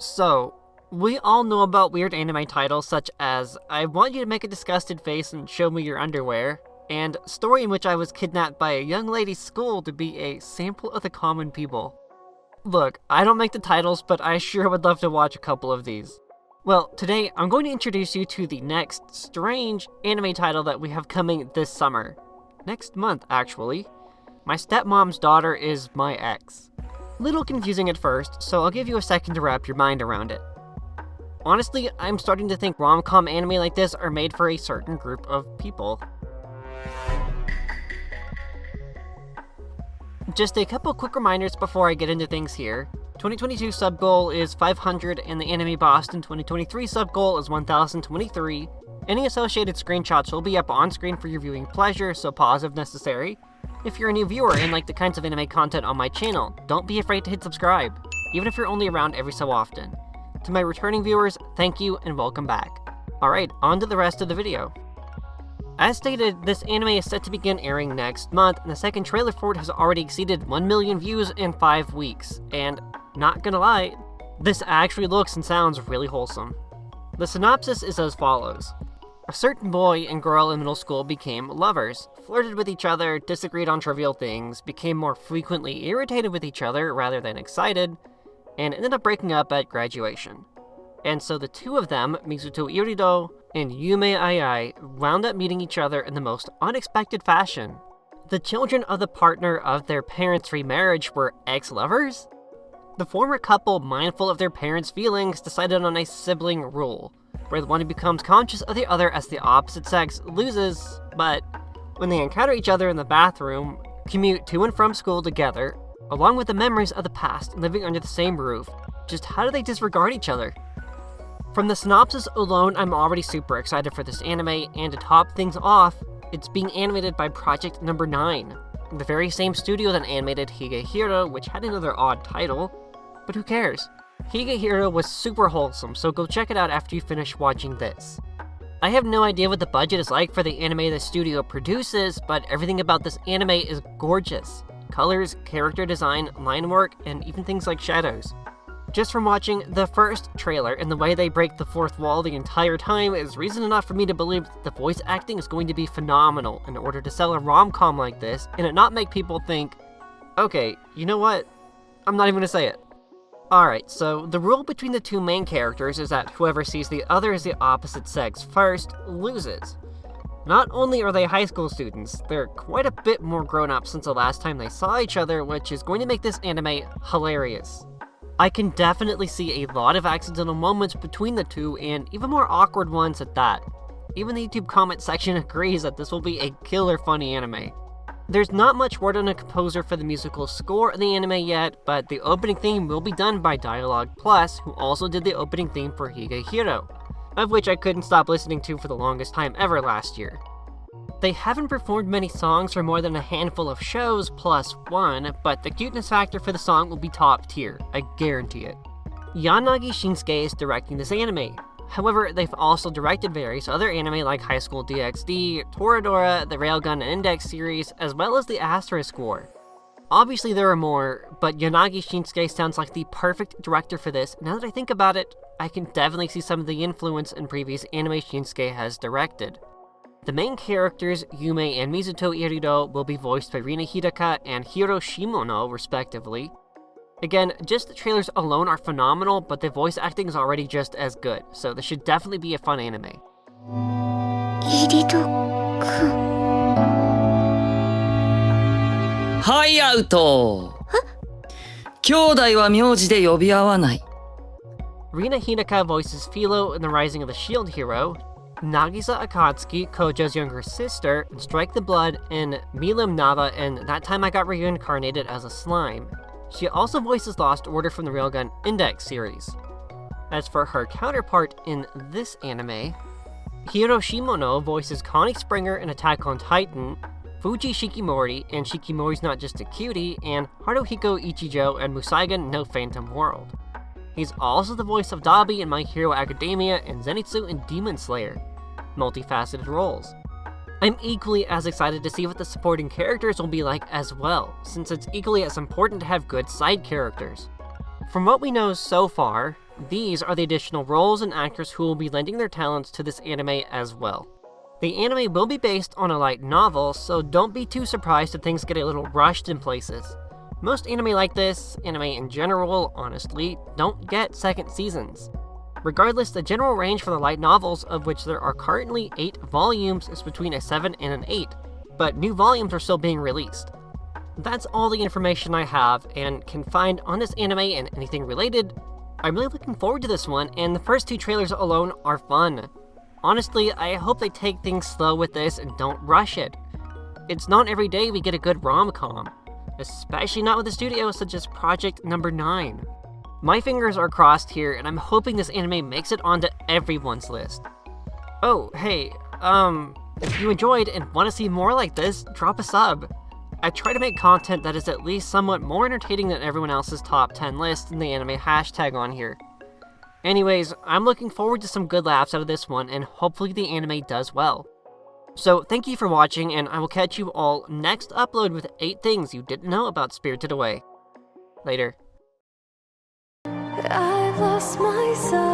So, we all know about weird anime titles such as I Want You to Make a Disgusted Face and Show Me Your Underwear, and Story in Which I Was Kidnapped by a Young Lady's School to be a sample of the common people. Look, I don't make the titles, but I sure would love to watch a couple of these. Well, today I'm going to introduce you to the next strange anime title that we have coming this summer. Next month, actually. My stepmom's daughter is my ex. Little confusing at first, so I'll give you a second to wrap your mind around it. Honestly, I'm starting to think rom-com anime like this are made for a certain group of people. Just a couple quick reminders before I get into things here. 2022 sub goal is 500 and the Anime Boston 2023 sub goal is 1023. Any associated screenshots will be up on screen for your viewing pleasure, so pause if necessary. If you're a new viewer and like the kinds of anime content on my channel, don't be afraid to hit subscribe, even if you're only around every so often. To my returning viewers, thank you and welcome back. Alright, on to the rest of the video. As stated, this anime is set to begin airing next month, and the second trailer for it has already exceeded 1 million views in 5 weeks, and not gonna lie, this actually looks and sounds really wholesome. The synopsis is as follows. A certain boy and girl in middle school became lovers, flirted with each other, disagreed on trivial things, became more frequently irritated with each other rather than excited, and ended up breaking up at graduation. And so the two of them, Mizuto Irido and Yume Ai, wound up meeting each other in the most unexpected fashion. The children of the partner of their parents' remarriage were ex-lovers? The former couple, mindful of their parents' feelings, decided on a sibling rule, where the one who becomes conscious of the other as the opposite sex loses, but when they encounter each other in the bathroom, commute to and from school together, along with the memories of the past living under the same roof, just how do they disregard each other? From the synopsis alone, I'm already super excited for this anime, and to top things off, it's being animated by Project Number 9, the very same studio that animated Higehiro, which had another odd title, but who cares? Higehiro was super wholesome, so go check it out after you finish watching this. I have no idea what the budget is like for the anime the studio produces, but everything about this anime is gorgeous. Colors, character design, line work, and even things like shadows. Just from watching the first trailer and the way they break the fourth wall the entire time is reason enough for me to believe that the voice acting is going to be phenomenal in order to sell a rom-com like this and it not make people think, okay, you know what? I'm not even gonna say it. Alright, so the rule between the two main characters is that whoever sees the other as the opposite sex first loses. Not only are they high school students, they're quite a bit more grown up since the last time they saw each other, which is going to make this anime hilarious. I can definitely see a lot of accidental moments between the two, and even more awkward ones at that. Even the YouTube comment section agrees that this will be a killer funny anime. There's not much word on a composer for the musical score of the anime yet, but the opening theme will be done by Dialogue Plus, who also did the opening theme for Higehiro, of which I couldn't stop listening to for the longest time ever last year. They haven't performed many songs for more than a handful of shows plus one, but the cuteness factor for the song will be top tier, I guarantee it. Yanagi Shinsuke is directing this anime. However, they've also directed various other anime like High School DxD, Toradora, the Railgun and Index series, as well as the Asterisk War. Obviously there are more, but Yanagi Shinsuke sounds like the perfect director for this. Now that I think about it, I can definitely see some of the influence in previous anime Shinsuke has directed. The main characters, Yume and Mizuto Irido, will be voiced by Rina Hidaka and Hiro Shimono, respectively. Again, just the trailers alone are phenomenal, but the voice acting is already just as good, so this should definitely be a fun anime. Hi-out! 兄弟は名字で呼び合わない。 Rina Hidaka voices Philo in The Rising of the Shield Hero, Nagisa Akatsuki, Kojo's younger sister, in Strike the Blood, and Milim Nava in That Time I Got Reincarnated as a Slime. She also voices Lost Order from the Railgun Index series. As for her counterpart in this anime, Hiro Shimono voices Connie Springer in Attack on Titan, Fuji Shikimori in Shikimori's Not Just a Cutie, and Haruhiko Ichijo and Musaigen no Phantom World. He's also the voice of Dabi in My Hero Academia and Zenitsu in Demon Slayer. Multifaceted roles. I'm equally as excited to see what the supporting characters will be like as well, since it's equally as important to have good side characters. From what we know so far, These are the additional roles and actors who will be lending their talents to this anime as well. The anime will be based on a light novel, so don't be too surprised if things get a little rushed in places. Most anime like this, anime in general, honestly, don't get second seasons. Regardless, the general range for the light novels, of which there are currently 8 volumes, is between a 7 and an 8, but new volumes are still being released. That's all the information I have and can find on this anime and anything related. I'm really looking forward to this one, and the first 2 trailers alone are fun. Honestly, I hope they take things slow with this and don't rush it. It's not every day we get a good rom-com, especially not with a studio such as Project Number 9. My fingers are crossed here, and I'm hoping this anime makes it onto everyone's list. Oh, hey, if you enjoyed and want to see more like this, drop a sub. I try to make content that is at least somewhat more entertaining than everyone else's top 10 list in the anime hashtag on here. Anyways, I'm looking forward to some good laughs out of this one, and hopefully the anime does well. So thank you for watching, and I will catch you all next upload with 8 things you didn't know about Spirited Away. Later. I've lost myself.